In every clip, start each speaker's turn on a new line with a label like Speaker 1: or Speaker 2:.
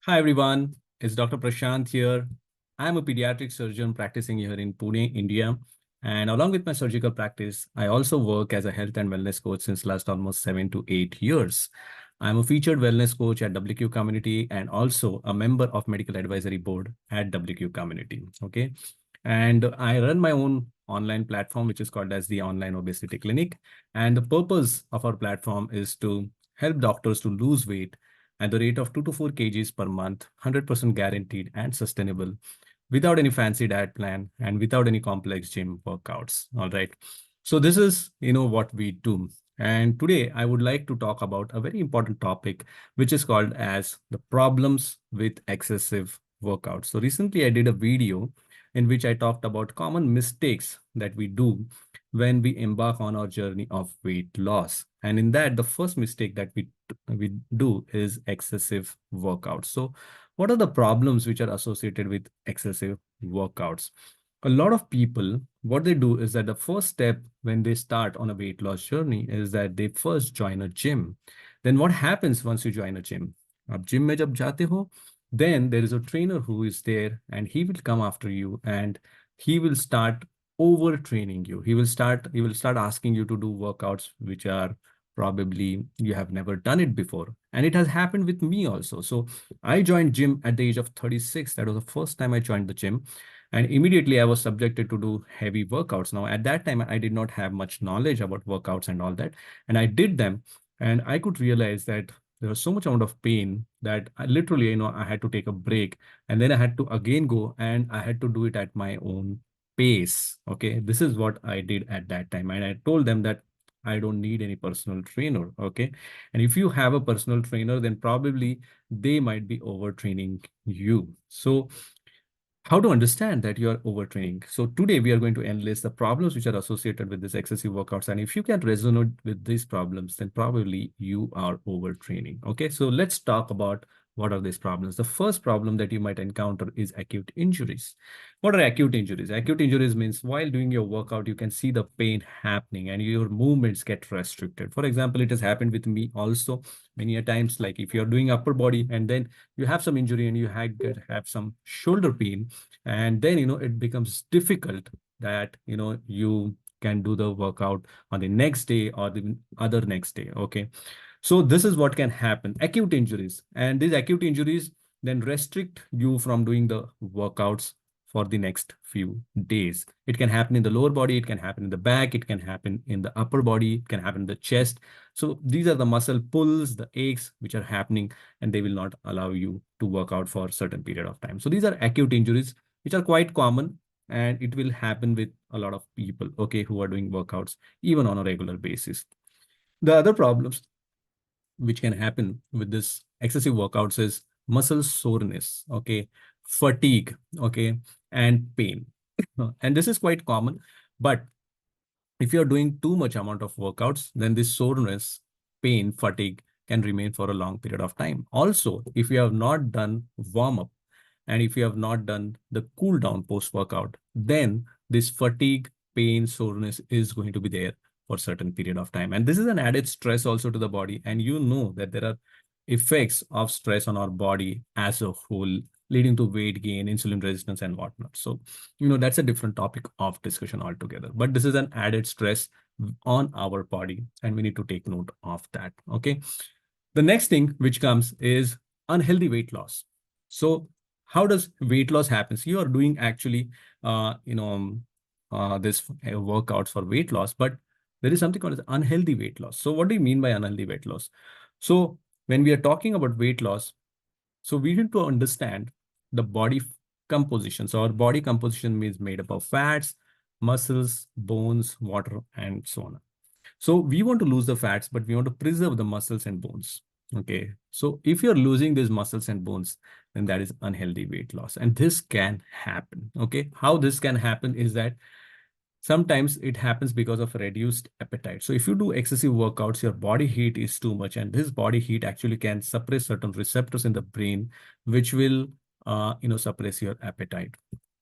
Speaker 1: Hi everyone, it's Dr. Prashant here. I'm a pediatric surgeon practicing here in Pune, India. And along with my surgical practice, I also work as a health and wellness coach since last almost 7 to 8 years. I'm a featured wellness coach at WQ Community and also a member of Medical Advisory Board at WQ Community. Okay. And I run my own online platform, which is called as the Online Obesity Clinic. And the purpose of our platform is to help doctors to lose weight at the rate of 2 to 4 kgs per month, 100% guaranteed and sustainable, without any fancy diet plan and without any complex gym workouts. All right. So this is, what we do. And today I would like to talk about a very important topic, which is called as the problems with excessive workouts. So recently I did a video in which I talked about common mistakes that we do when we embark on our journey of weight loss. And in that, the first mistake that we do is excessive workouts. So what are the problems which are associated with excessive workouts? A lot of people, what they do is that the first step when they start on a weight loss journey is that they first join a gym. Then what happens once you join a gym? आप gym में जब जाते हो, then there is a trainer who is there and he will come after you and he will start overtraining you. He will start asking you to do workouts which are probably you have never done it before. And it has happened with me also. So I joined gym at the age of 36. That was the first time I joined the gym. And immediately I was subjected to do heavy workouts. Now, at that time, I did not have much knowledge about workouts and all that. And I did them. And I could realize that there was so much amount of pain that I literally, I had to take a break. And then I had to again go and I had to do it at my own pace. Okay. This is what I did at that time. And I told them that I don't need any personal trainer. Okay. And if you have a personal trainer, then probably they might be overtraining you. So how to understand that you are overtraining. So today we are going to enlist the problems which are associated with this excessive workouts. And if you can resonate with these problems, then probably you are overtraining. Okay, so let's talk about what are these problems. The first problem that you might encounter is acute injuries. What are acute injuries? Acute injuries means while doing your workout, you can see the pain happening and your movements get restricted. For example, it has happened with me also many a times, like if you're doing upper body and then you have some injury and you have some shoulder pain, and then it becomes difficult that you can do the workout on the next day or the other next day. Okay, so this is what can happen, acute injuries, and these acute injuries then restrict you from doing the workouts for the next few days. It can happen in the lower body, it can happen in the back, it can happen in the upper body, it can happen in the chest. So these are the muscle pulls, the aches which are happening, and they will not allow you to work out for a certain period of time. So these are acute injuries which are quite common, and it will happen with a lot of people, okay, who are doing workouts even on a regular basis. The other problems which can happen with this excessive workouts is muscle soreness, okay, fatigue, okay, and pain. And this is quite common, but if you're doing too much amount of workouts, then this soreness, pain, fatigue can remain for a long period of time. Also, if you have not done warm up and if you have not done the cool down post workout, then this fatigue, pain, soreness is going to be there for certain period of time. And this is an added stress also to the body. And you know that there are effects of stress on our body as a whole, leading to weight gain, insulin resistance, and whatnot. So, that's a different topic of discussion altogether. But this is an added stress on our body, and we need to take note of that. Okay. The next thing which comes is unhealthy weight loss. So how does weight loss happens? You are doing actually, this workouts for weight loss, but there is something called as unhealthy weight loss. So what do you mean by unhealthy weight loss? So when we are talking about weight loss, so we need to understand the body composition. So our body composition is made up of fats, muscles, bones, water, and so on. So we want to lose the fats, but we want to preserve the muscles and bones. Okay. So if you're losing these muscles and bones, then that is unhealthy weight loss. And this can happen. Okay. How this can happen is that sometimes it happens because of reduced appetite. So if you do excessive workouts, your body heat is too much, and this body heat actually can suppress certain receptors in the brain, which will, suppress your appetite.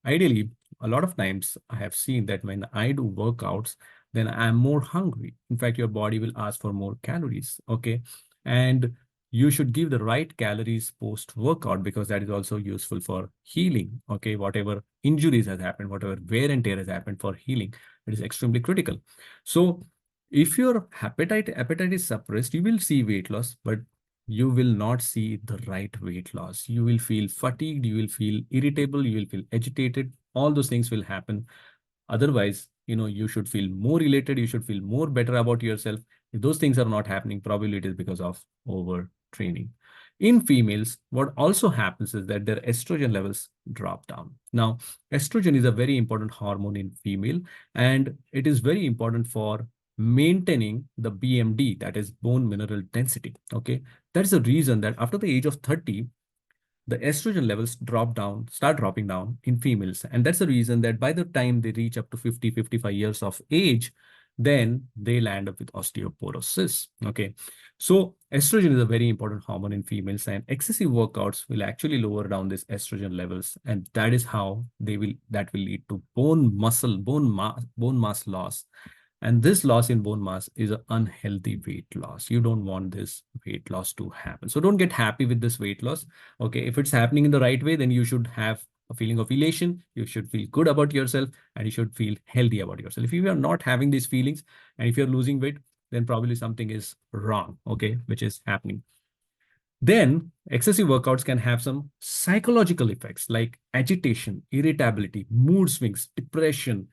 Speaker 1: Ideally, a lot of times I have seen that when I do workouts, then I'm more hungry. In fact, your body will ask for more calories. Okay. And You should give the right calories post workout, because that is also useful for healing. Okay, whatever injuries has happened, whatever wear and tear has happened, for healing, it is extremely critical. So if your appetite is suppressed, you will see weight loss, but you will not see the right weight loss. You will feel fatigued, you will feel irritable, you will feel agitated. All those things will happen. Otherwise, you should feel more elated, you should feel more better about yourself. If those things are not happening, probably it is because of overtraining. In females, what also happens is that their estrogen levels drop down. Now, estrogen is a very important hormone in female, and it is very important for maintaining the BMD, that is bone mineral density. Okay, that's the reason that after the age of 30, the estrogen levels start dropping down in females. And that's the reason that by the time they reach up to 50, 55 years of age, then they'll end up with osteoporosis. Okay. So estrogen is a very important hormone in females, and excessive workouts will actually lower down this estrogen levels. And that is how that will lead to bone mass loss. And this loss in bone mass is an unhealthy weight loss. You don't want this weight loss to happen. So don't get happy with this weight loss. Okay, if it's happening in the right way, then you should have a feeling of elation. You should feel good about yourself, and you should feel healthy about yourself. If you are not having these feelings, and if you're losing weight, then probably something is wrong, okay, which is happening. Then excessive workouts can have some psychological effects like agitation, irritability, mood swings, depression,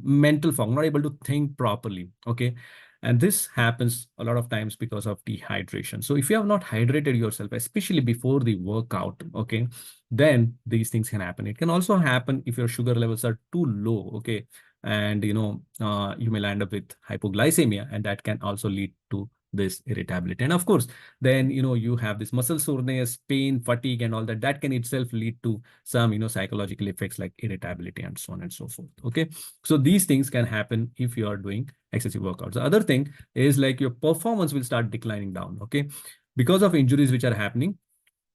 Speaker 1: mental fog, not able to think properly. Okay. And this happens a lot of times because of dehydration. So if you have not hydrated yourself, especially before the workout, okay, then these things can happen. It can also happen if your sugar levels are too low. Okay. And, you may land up with hypoglycemia, and that can also lead to this irritability. And of course, then you have this muscle soreness, pain, fatigue, and all that. That can itself lead to some psychological effects like irritability and so on and so forth. Okay, so these things can happen if you are doing excessive workouts. The other thing is like your performance will start declining down. Okay, because of injuries which are happening.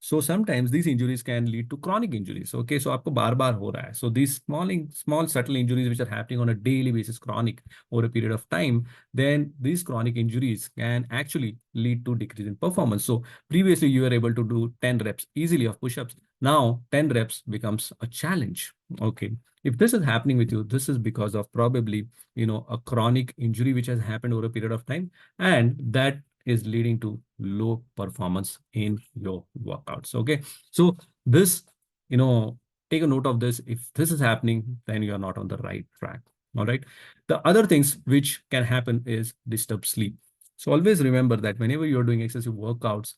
Speaker 1: So sometimes these injuries can lead to chronic injuries. Okay, so आपको बार बार हो रहा है. So these small subtle injuries which are happening on a daily basis, chronic over a period of time, then these chronic injuries can actually lead to decrease in performance. So previously you were able to do 10 reps easily of push-ups. Now 10 reps becomes a challenge. Okay, if this is happening with you, this is because of probably a chronic injury which has happened over a period of time, and that is leading to low performance in your workouts. Okay, so this, take a note of this. If this is happening, then you are not on the right track. All right, the other things which can happen is disturbed sleep. So always remember that whenever you're doing excessive workouts,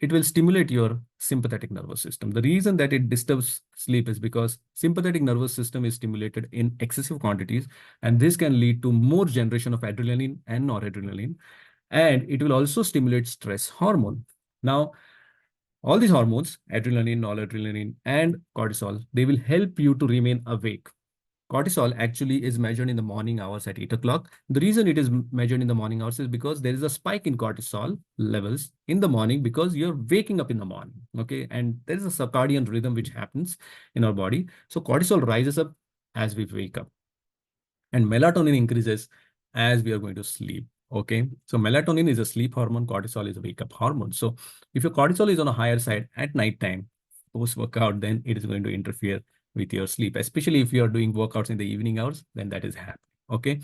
Speaker 1: it will stimulate your sympathetic nervous system. The reason that it disturbs sleep is because sympathetic nervous system is stimulated in excessive quantities, and this can lead to more generation of adrenaline and noradrenaline, and it will also stimulate stress hormone. Now, all these hormones, adrenaline, noradrenaline, and cortisol, they will help you to remain awake. Cortisol actually is measured in the morning hours at 8 o'clock. The reason it is measured in the morning hours is because there is a spike in cortisol levels in the morning because you're waking up in the morning. Okay. And there is a circadian rhythm which happens in our body. So cortisol rises up as we wake up, and melatonin increases as we are going to sleep. Okay, so melatonin is a sleep hormone, cortisol is a wake up hormone. So if your cortisol is on a higher side at night time post workout, then it is going to interfere with your sleep, especially if you are doing workouts in the evening hours, then that is happening. Okay,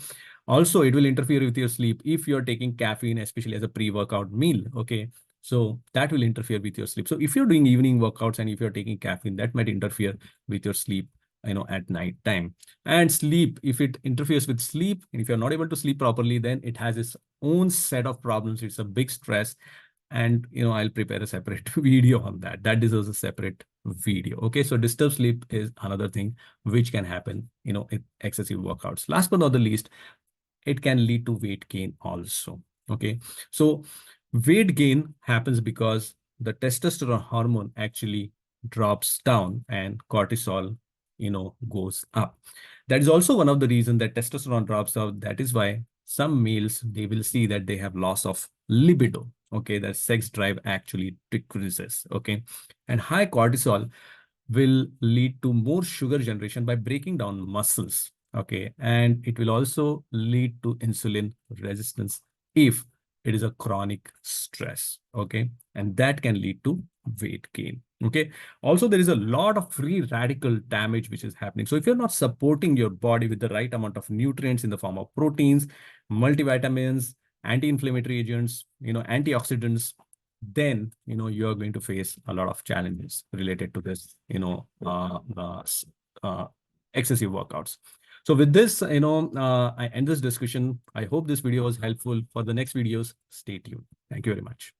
Speaker 1: also it will interfere with your sleep if you're taking caffeine, especially as a pre-workout meal. Okay, so that will interfere with your sleep. So if you're doing evening workouts and if you're taking caffeine, that might interfere with your sleep at night time. And sleep, if it interferes with sleep, and if you're not able to sleep properly, then it has its own set of problems. It's a big stress. And I'll prepare a separate video on that. That deserves a separate video. Okay, so disturbed sleep is another thing which can happen in excessive workouts. Last but not the least, it can lead to weight gain also. Okay, so weight gain happens because the testosterone hormone actually drops down and cortisol goes up. That is also one of the reasons that testosterone drops out. That is why some males, they will see that they have loss of libido. Okay, that sex drive actually decreases. Okay, and high cortisol will lead to more sugar generation by breaking down muscles. Okay, and it will also lead to insulin resistance if it is a chronic stress. Okay. And that can lead to weight gain. Okay. Also, there is a lot of free radical damage which is happening. So if you're not supporting your body with the right amount of nutrients in the form of proteins, multivitamins, anti-inflammatory agents, antioxidants, then, you're going to face a lot of challenges related to this, uh, excessive workouts. So with this, I end this discussion. I hope this video was helpful. For the next videos, stay tuned. Thank you very much.